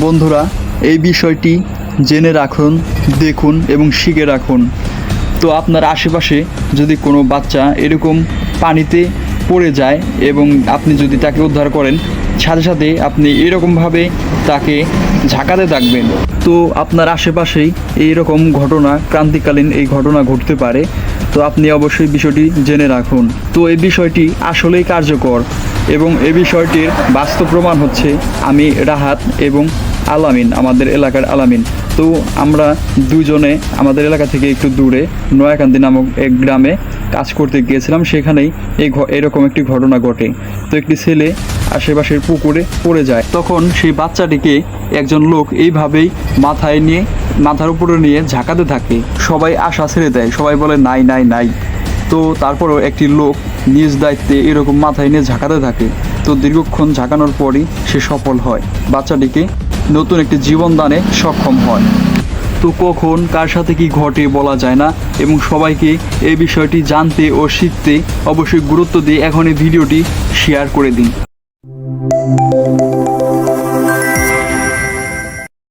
বন্ধুরা, এই বিষয়টি জেনে রাখুন, দেখুন এবং শিখে রাখুন। তো আপনার আশেপাশে যদি কোনো বাচ্চা এরকম পানিতে পড়ে যায় এবং আপনি যদি তাকে উদ্ধার করেন, সাথে সাথে আপনি এরকমভাবে তাকে ঝাঁকাতে থাকবেন। তো আপনার আশেপাশেই এইরকম ঘটনা, ক্রান্তিকালীন এই ঘটনা ঘটতে পারে। তো আপনি অবশ্যই বিষয়টি জেনে রাখুন। তো এই বিষয়টি আসলেই কার্যকর এবং এই বিষয়টির বাস্তব প্রমাণ হচ্ছে আমি রাহাত এবং আলামিন, আমাদের এলাকার আলামিন। তো আমরা দুজনে আমাদের এলাকা থেকে একটু দূরে নয়াকান্দি নামক এক গ্রামে কাজ করতে গিয়েছিলাম। সেখানেই এরকম একটি ঘটনা ঘটে। তো একটি ছেলে আশেপাশের পুকুরে পড়ে যায়। তখন সেই বাচ্চাটিকে একজন লোক এইভাবেই মাথার উপরে নিয়ে ঝাঁকাতে থাকে। সবাই আশা ছেড়ে দেয়, সবাই বলে নাই নাই নাই। তো তারপরেও একটি লোক নিজ দায়িত্বে এরকম মাথায় নিয়ে ঝাঁকাতে থাকে। তো দীর্ঘক্ষণ ঝাঁকানোর পরই সে সফল হয়, বাচ্চাটিকে নতুন একটি জীবন দানে সক্ষম হয়। তো কখন কার সাথে কি ঘটে বলা যায় না এবং সবাইকে এই বিষয়টি জানতে ও শিখতে অবশ্যই গুরুত্ব দিয়ে এখন এই ভিডিওটি শেয়ার করে দিন।